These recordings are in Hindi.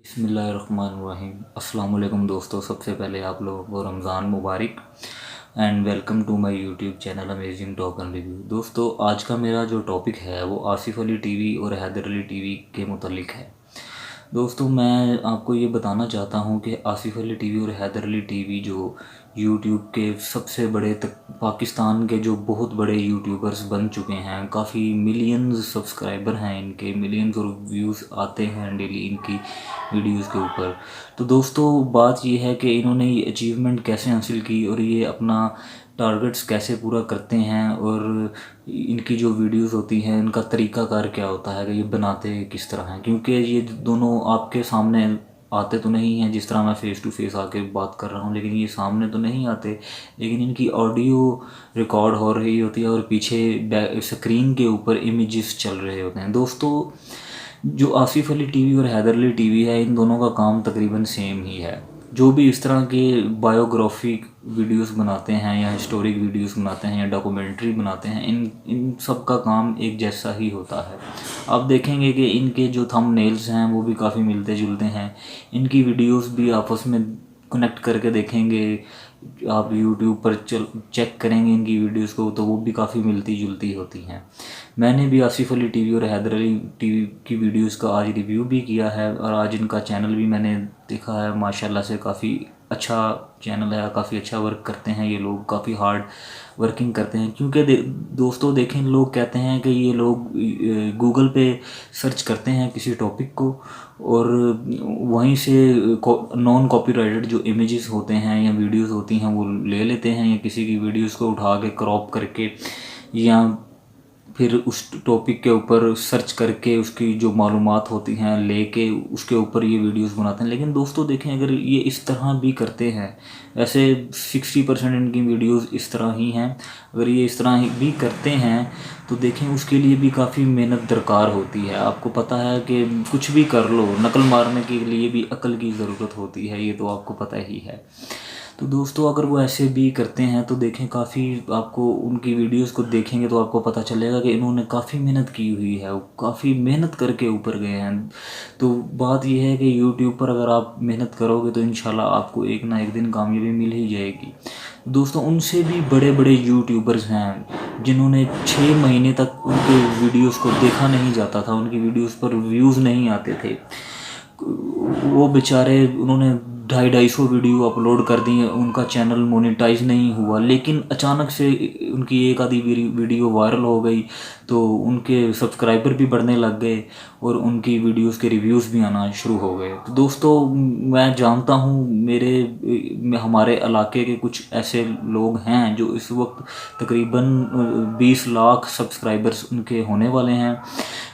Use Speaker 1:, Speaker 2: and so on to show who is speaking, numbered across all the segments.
Speaker 1: बिस्मिल्लाहिर्रहमानिर्रहीम। अस्सलाम वालेकुम दोस्तों, सबसे पहले आप लोगों को रमज़ान मुबारक and welcome to my YouTube channel amazing talk and review. दोस्तों, आज का मेरा जो टॉपिक है वो आसिफ अली टीवी और हैदर अली टीवी के मुतल्लिक है। दोस्तों, मैं आपको ये बताना चाहता हूँ कि आसिफ अली टीवी और हैदर अली टीवी जो यूट्यूब के सबसे बड़े तक पाकिस्तान के जो बहुत बड़े यूट्यूबर्स बन चुके हैं, काफ़ी मिलियंस सब्सक्राइबर हैं इनके, मिलियंस और व्यूज़ आते हैं डेली इनकी वीडियोस के ऊपर। तो दोस्तों, बात ये है कि इन्होंने ये अचीवमेंट कैसे हासिल की और ये अपना टारगेट्स कैसे पूरा करते हैं और इनकी जो वीडियोस होती हैं इनका तरीक़ाकार क्या होता है कि ये बनाते किस तरह हैं। क्योंकि ये दोनों आपके सामने आते तो नहीं हैं जिस तरह मैं फ़ेस टू फेस आके बात कर रहा हूँ, लेकिन ये सामने तो नहीं आते, लेकिन इनकी ऑडियो रिकॉर्ड हो रही होती है और पीछे स्क्रीन के ऊपर इमेजेस चल रहे होते हैं। दोस्तों, जो आसिफ अली टीवी और हैदर अली टीवी है, इन दोनों का काम तकरीबन सेम ही है। जो भी इस तरह के बायोग्राफिक वीडियोस बनाते हैं या हिस्टोरिक वीडियोस बनाते हैं या डॉक्यूमेंट्री बनाते हैं, इन इन सब का काम एक जैसा ही होता है। आप देखेंगे कि इनके जो थंबनेल्स हैं वो भी काफ़ी मिलते जुलते हैं। इनकी वीडियोस भी आपस में कनेक्ट करके देखेंगे, आप यूट्यूब पर चेक करेंगे इनकी वीडियोस को तो वो भी काफ़ी मिलती जुलती होती हैं। मैंने भी आसिफ अली टीवी और हैदर अली टीवी की वीडियोस का आज रिव्यू भी किया है और आज इनका चैनल भी मैंने देखा है। माशाल्लाह से काफ़ी अच्छा चैनल है, काफ़ी अच्छा वर्क करते हैं ये लोग, काफ़ी हार्ड वर्किंग करते हैं। क्योंकि दोस्तों देखें, लोग कहते हैं कि ये लोग गूगल पे सर्च करते हैं किसी टॉपिक को और वहीं से नॉन कॉपीराइटेड जो इमेजेस होते हैं या वीडियोस होती हैं वो ले लेते हैं, या किसी की वीडियोस को उठा के क्रॉप करके या फिर उस टॉपिक के ऊपर सर्च करके उसकी जो मालूमात होती हैं लेके उसके ऊपर ये वीडियोस बनाते हैं। लेकिन दोस्तों देखें, अगर ये इस तरह भी करते हैं, वैसे 60% इनकी वीडियोस इस तरह ही हैं, अगर ये इस तरह भी करते हैं तो देखें उसके लिए भी काफ़ी मेहनत दरकार होती है। आपको पता है कि कुछ भी कर लो, नकल मारने के लिए भी अकल की ज़रूरत होती है, ये तो आपको पता ही है। तो दोस्तों, अगर वो ऐसे भी करते हैं तो देखें, काफ़ी आपको उनकी वीडियोस को देखेंगे तो आपको पता चलेगा कि इन्होंने काफ़ी मेहनत की हुई है, वो काफ़ी मेहनत करके ऊपर गए हैं। तो बात यह है कि यूट्यूब पर अगर आप मेहनत करोगे तो इंशाल्लाह आपको एक ना एक दिन कामयाबी मिल ही जाएगी। दोस्तों, उनसे भी बड़े बड़े यूट्यूबर्स हैं जिन्होंने 6 महीने तक उनके वीडियोस को देखा नहीं जाता था, उनकी वीडियोस पर व्यूज़ नहीं आते थे। वो बेचारे, उन्होंने 250 वीडियो अपलोड कर दी, उनका चैनल मोनेटाइज नहीं हुआ, लेकिन अचानक से उनकी एक आधी वीडियो वायरल हो गई तो उनके सब्सक्राइबर भी बढ़ने लग गए और उनकी वीडियोस के रिव्यूज़ भी आना शुरू हो गए। तो दोस्तों, मैं जानता हूँ हमारे इलाके के कुछ ऐसे लोग हैं जो इस वक्त तकरीबन 20 लाख सब्सक्राइबर्स उनके होने वाले हैं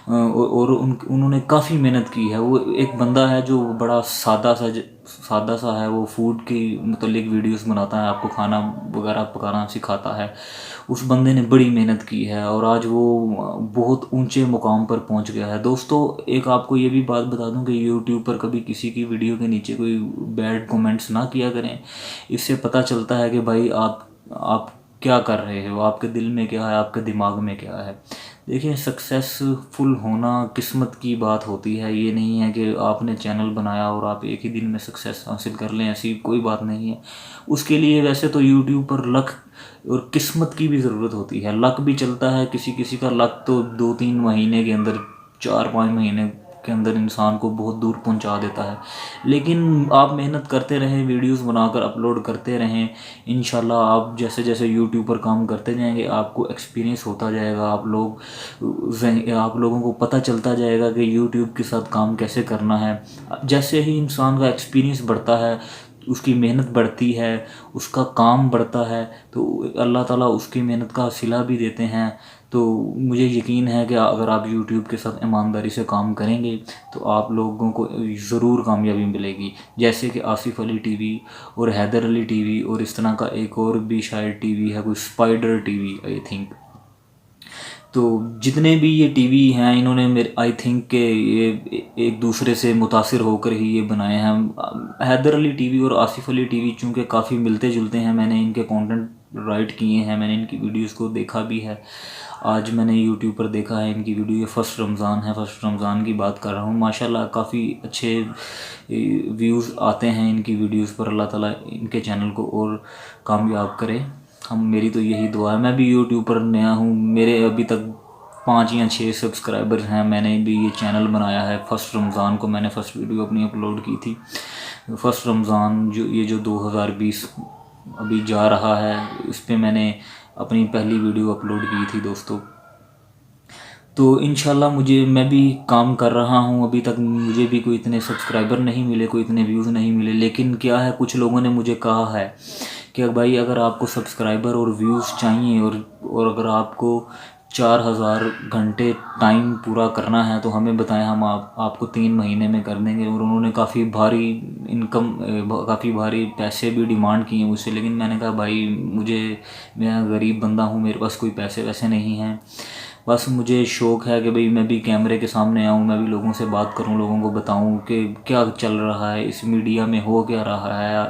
Speaker 1: और उन्होंने काफ़ी मेहनत की है। वो एक बंदा है जो बड़ा सादा सा है, वो फूड की मुतल्लिक वीडियोस बनाता है, आपको खाना वगैरह पकाना सिखाता है। उस बंदे ने बड़ी मेहनत की है और आज वो बहुत ऊंचे मुकाम पर पहुंच गया है। दोस्तों, एक आपको ये भी बात बता दूं कि यूट्यूब पर कभी किसी की वीडियो के नीचे कोई बैड कमेंट्स ना किया करें। इससे पता चलता है कि भाई आप क्या कर रहे हो, आपके दिल में क्या है, आपके दिमाग में क्या है। देखिए, सक्सेसफुल होना किस्मत की बात होती है, ये नहीं है कि आपने चैनल बनाया और आप एक ही दिन में सक्सेस हासिल कर लें, ऐसी कोई बात नहीं है। उसके लिए वैसे तो यूट्यूब पर लक और किस्मत की भी ज़रूरत होती है। लक भी चलता है, किसी किसी का लक तो 2-3 महीने के अंदर, 4-5 महीने के अंदर इंसान को बहुत दूर पहुंचा देता है। लेकिन आप मेहनत करते रहें, वीडियोस बनाकर अपलोड करते रहें, इंशाल्लाह आप जैसे जैसे यूट्यूब पर काम करते जाएंगे आपको एक्सपीरियंस होता जाएगा। आप लोगों को पता चलता जाएगा कि यूट्यूब के साथ काम कैसे करना है। जैसे ही इंसान का एक्सपीरियंस बढ़ता है, उसकी मेहनत बढ़ती है, उसका काम बढ़ता है, तो अल्लाह ताला उसकी मेहनत का सिला भी देते हैं। तो मुझे यकीन है कि अगर आप यूट्यूब के साथ ईमानदारी से काम करेंगे तो आप लोगों को ज़रूर कामयाबी मिलेगी। जैसे कि आसिफ अली टीवी और हैदर अली टीवी और इस तरह का एक और भी शायद टीवी है, कोई स्पाइडर टीवी आई थिंक। तो जितने भी ये टीवी हैं, इन्होंने मेरे आई थिंक के ये एक दूसरे से मुतासिर होकर ही ये बनाए हैं। हैदर अली टीवी और आसिफ अली टीवी चूँकि काफ़ी मिलते जुलते हैं, मैंने इनके कंटेंट राइट किए हैं, मैंने इनकी वीडियोस को देखा भी है। आज मैंने यूट्यूब पर देखा है इनकी वीडियो, ये फर्स्ट रमज़ान है, फर्स्ट रमज़ान की बात कर रहा हूँ। माशाल्लाह काफ़ी अच्छे व्यूज़ आते हैं इनकी वीडियोस पर। अल्लाह ताला इनके चैनल को और कामयाब करे, मेरी तो यही दुआ है। मैं भी यूट्यूब पर नया हूँ, मेरे अभी तक 5 या 6 सब्सक्राइबर्स हैं। मैंने भी ये चैनल बनाया है फर्स्ट रमज़ान को, मैंने फ़र्स्ट वीडियो अपनी अपलोड की थी फर्स्ट रमज़ान, जो 2020 अभी जा रहा है, इस पे मैंने अपनी पहली वीडियो अपलोड की थी दोस्तों। तो इंशाल्लाह मैं भी काम कर रहा हूँ। अभी तक मुझे भी कोई इतने सब्सक्राइबर नहीं मिले, कोई इतने व्यूज़ नहीं मिले, लेकिन क्या है, कुछ लोगों ने मुझे कहा है कि भाई अगर आपको सब्सक्राइबर और व्यूज़ चाहिए और अगर आपको 4000 घंटे टाइम पूरा करना है तो हमें बताएं, हम आपको 3 महीने में कर देंगे। और उन्होंने काफ़ी भारी काफ़ी भारी पैसे भी डिमांड किए मुझसे, लेकिन मैंने कहा भाई मैं गरीब बंदा हूँ, मेरे पास कोई पैसे वैसे नहीं हैं। बस मुझे शौक़ है कि भाई मैं भी कैमरे के सामने आऊँ, मैं भी लोगों से बात करूँ, लोगों को बताऊँ कि क्या चल रहा है इस मीडिया में, हो क्या रहा है,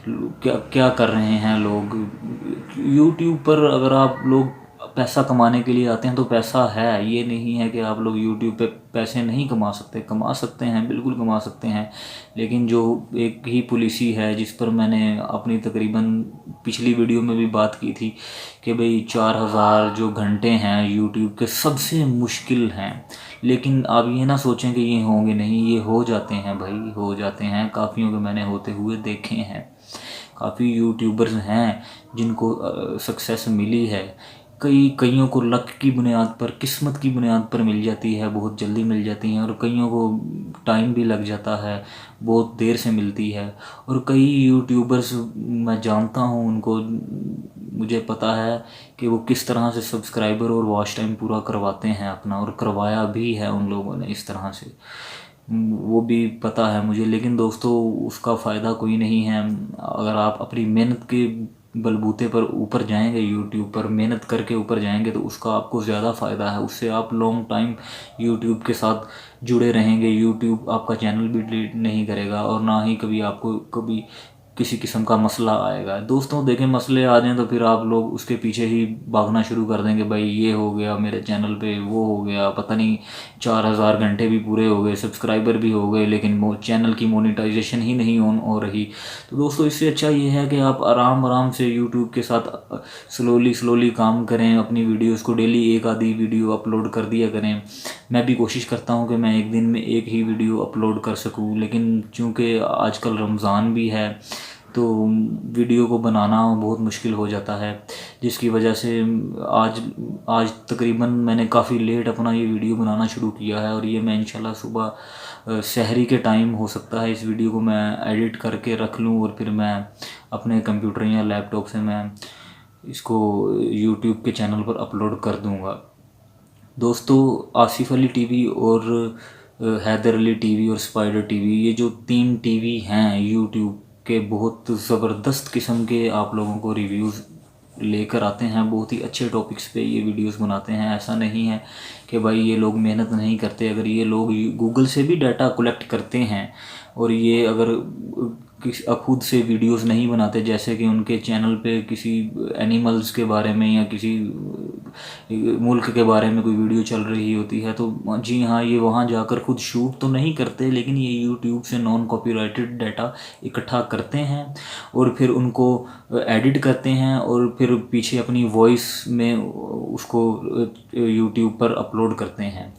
Speaker 1: क्या क्या कर रहे हैं लोग। यूट्यूब पर अगर आप लोग पैसा कमाने के लिए आते हैं तो पैसा है, ये नहीं है कि आप लोग यूट्यूब पे पैसे नहीं कमा सकते, कमा सकते हैं, बिल्कुल कमा सकते हैं। लेकिन जो एक ही पॉलिसी है जिस पर मैंने अपनी तकरीबन पिछली वीडियो में भी बात की थी कि भाई 4000 जो घंटे हैं यूट्यूब के सबसे मुश्किल हैं। लेकिन आप ये ना सोचें कि ये होंगे नहीं, ये हो जाते हैं भाई, हो जाते हैं। काफ़ियों के मैंने होते हुए देखे हैं, काफ़ी यूट्यूबर्स हैं जिनको सक्सेस मिली है। कईयों को लक की बुनियाद पर, किस्मत की बुनियाद पर मिल जाती है, बहुत जल्दी मिल जाती हैं, और कईयों को टाइम भी लग जाता है, बहुत देर से मिलती है। और कई यूट्यूबर्स मैं जानता हूँ, उनको मुझे पता है कि वो किस तरह से सब्सक्राइबर और वॉच टाइम पूरा करवाते हैं अपना, और करवाया भी है उन लोगों ने इस तरह से, वो भी पता है मुझे। लेकिन दोस्तों उसका फ़ायदा कोई नहीं है। अगर आप अपनी मेहनत के बलबूते पर ऊपर जाएंगे, यूट्यूब पर मेहनत करके ऊपर जाएंगे, तो उसका आपको ज़्यादा फ़ायदा है। उससे आप लॉन्ग टाइम यूट्यूब के साथ जुड़े रहेंगे, यूट्यूब आपका चैनल भी डिलीट नहीं करेगा, और ना ही कभी आपको कभी किसी किस्म का मसला आएगा। दोस्तों देखें, मसले आ जाएं तो फिर आप लोग उसके पीछे ही भागना शुरू कर देंगे, भाई ये हो गया मेरे चैनल पे, वो हो गया, पता नहीं 4000 घंटे भी पूरे हो गए, सब्सक्राइबर भी हो गए, लेकिन चैनल की मोनेटाइजेशन ही नहीं ऑन हो रही। तो दोस्तों इससे अच्छा ये है कि आप आराम आराम से यूट्यूब के साथ स्लोली काम करें, अपनी वीडियोज़ को डेली एक आधी वीडियो अपलोड कर दिया करें। मैं भी कोशिश करता हूँ कि मैं एक दिन में एक ही वीडियो अपलोड कर सकूँ, लेकिन चूँकि आजकल रमज़ान भी है तो वीडियो को बनाना बहुत मुश्किल हो जाता है, जिसकी वजह से आज आज तकरीबन मैंने काफ़ी लेट अपना ये वीडियो बनाना शुरू किया है। और ये मैं इंशाल्लाह सुबह सहरी के टाइम हो सकता है इस वीडियो को मैं एडिट करके रख लूँ, और फिर मैं अपने कंप्यूटर या लैपटॉप से मैं इसको यूट्यूब के चैनल पर अपलोड कर दूँगा। दोस्तों आसिफ अली टीवी और हैदर अली टीवी और स्पाइडर टीवी, ये जो 3 टीवी हैं यूट्यूब के, बहुत ज़बरदस्त किस्म के आप लोगों को रिव्यूज़ लेकर आते हैं। बहुत ही अच्छे टॉपिक्स पे ये वीडियोस बनाते हैं। ऐसा नहीं है कि भाई ये लोग मेहनत नहीं करते। अगर ये लोग गूगल से भी डाटा कलेक्ट करते हैं, और ये अगर खुद से वीडियोस नहीं बनाते, जैसे कि उनके चैनल पे किसी एनिमल्स के बारे में या किसी मुल्क के बारे में कोई वीडियो चल रही होती है, तो जी हाँ, ये वहाँ जाकर खुद शूट तो नहीं करते, लेकिन ये यूट्यूब से नॉन कॉपीराइटेड डाटा इकट्ठा करते हैं और फिर उनको एडिट करते हैं, और फिर पीछे अपनी वॉइस में उसको यूट्यूब पर अपलोड करते हैं।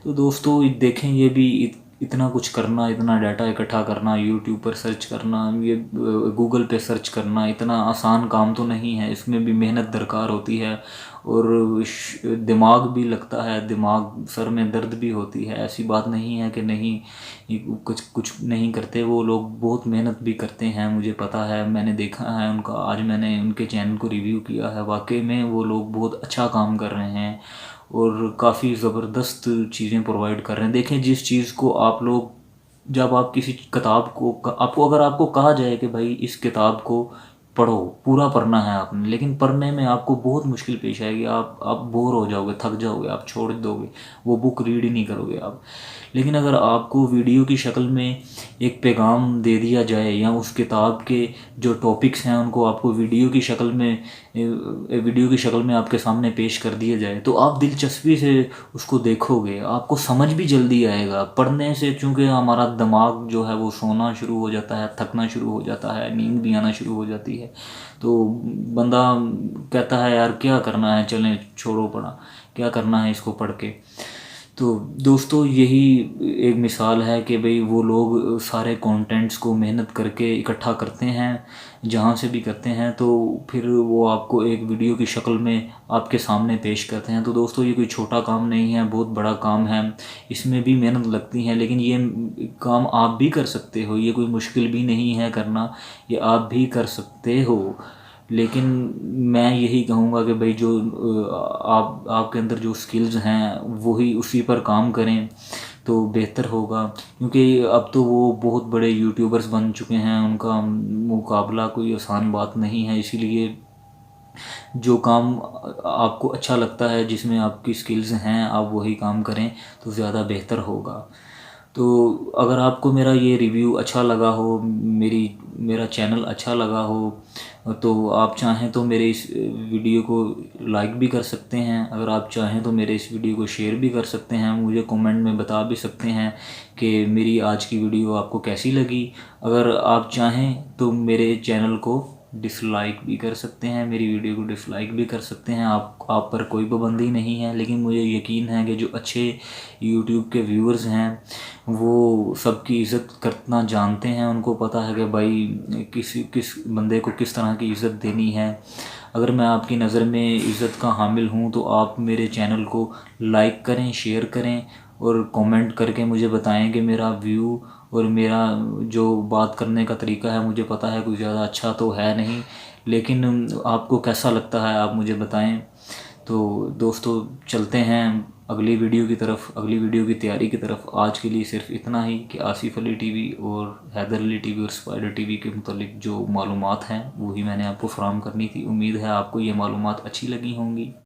Speaker 1: तो दोस्तों देखें, ये भी इतना कुछ करना, इतना डाटा इकट्ठा करना, यूट्यूब पर सर्च करना, ये गूगल पे सर्च करना, इतना आसान काम तो नहीं है। इसमें भी मेहनत दरकार होती है और दिमाग भी लगता है, दिमाग सर में दर्द भी होती है। ऐसी बात नहीं है कि नहीं कुछ नहीं करते, वो लोग बहुत मेहनत भी करते हैं, मुझे पता है, मैंने देखा है उनका। आज मैंने उनके चैनल को रिव्यू किया है, वाकई में वो लोग बहुत अच्छा काम कर रहे हैं और काफ़ी ज़बरदस्त चीज़ें प्रोवाइड कर रहे हैं। देखें, जिस चीज़ को आप लोग, जब आप किसी किताब को अगर आपको कहा जाए कि भाई इस किताब को पढ़ो, पूरा पढ़ना है आपने, लेकिन पढ़ने में आपको बहुत मुश्किल पेश आएगी, आप बोर हो जाओगे, थक जाओगे, आप छोड़ दोगे, वो बुक रीड ही नहीं करोगे आप। लेकिन अगर आपको वीडियो की शक्ल में एक पैगाम दे दिया जाए, या उस किताब के जो टॉपिक्स हैं उनको आपको वीडियो की शक्ल में वीडियो की शक्ल में आपके सामने पेश कर दिया जाए तो आप दिलचस्पी से उसको देखोगे, आपको समझ भी जल्दी आएगा। पढ़ने से चूँकि हमारा दिमाग जो है वो सोना शुरू हो जाता है, थकना शुरू हो जाता है, नींद भी आना शुरू हो जाती है, तो बंदा कहता है यार क्या करना है, चलें छोड़ो पढ़ा, क्या करना है इसको पढ़ के। तो दोस्तों यही एक मिसाल है कि भाई वो लोग सारे कंटेंट्स को मेहनत करके इकट्ठा करते हैं, जहाँ से भी करते हैं, तो फिर वो आपको एक वीडियो की शक्ल में आपके सामने पेश करते हैं। तो दोस्तों ये कोई छोटा काम नहीं है, बहुत बड़ा काम है, इसमें भी मेहनत लगती है, लेकिन ये काम आप भी कर सकते हो, ये कोई मुश्किल भी नहीं है करना, ये आप भी कर सकते हो। लेकिन मैं यही कहूँगा कि भाई जो आपके अंदर जो स्किल्स हैं वही उसी पर काम करें तो बेहतर होगा, क्योंकि अब तो वो बहुत बड़े यूट्यूबर्स बन चुके हैं, उनका मुकाबला कोई आसान बात नहीं है। इसीलिए जो काम आपको अच्छा लगता है, जिसमें आपकी स्किल्स हैं, आप वही काम करें तो ज़्यादा बेहतर होगा। तो अगर आपको मेरा ये रिव्यू अच्छा लगा हो, मेरा चैनल अच्छा लगा हो, तो आप चाहें तो मेरे इस वीडियो को लाइक भी कर सकते हैं। अगर आप चाहें तो मेरे इस वीडियो को शेयर भी कर सकते हैं, मुझे कमेंट में बता भी सकते हैं कि मेरी आज की वीडियो आपको कैसी लगी। अगर आप चाहें तो मेरे चैनल को डिसलाइक भी कर सकते हैं, मेरी वीडियो को डिसलाइक भी कर सकते हैं, आप पर कोई पाबंदी नहीं है। लेकिन मुझे यकीन है कि जो अच्छे यूट्यूब के व्यूअर्स हैं वो सबकी इज़्ज़त करना जानते हैं, उनको पता है कि भाई किस बंदे को किस तरह की इज़्ज़त देनी है। अगर मैं आपकी नज़र में इज़्ज़त का हामिल हूँ तो आप मेरे चैनल को लाइक करें, शेयर करें और कमेंट करके मुझे बताएं कि मेरा व्यू और मेरा जो बात करने का तरीका है, मुझे पता है कुछ ज़्यादा अच्छा तो है नहीं, लेकिन आपको कैसा लगता है आप मुझे बताएं। तो दोस्तों चलते हैं अगली वीडियो की तरफ, अगली वीडियो की तैयारी की तरफ। आज के लिए सिर्फ इतना ही कि आसिफ अली टीवी और हैदर अली टीवी और स्पाइडर टीवी के मुतालिक जो मालूमात हैं वही मैंने आपको फराहम करनी थी। उम्मीद है आपको ये मालूमात अच्छी लगी होंगी।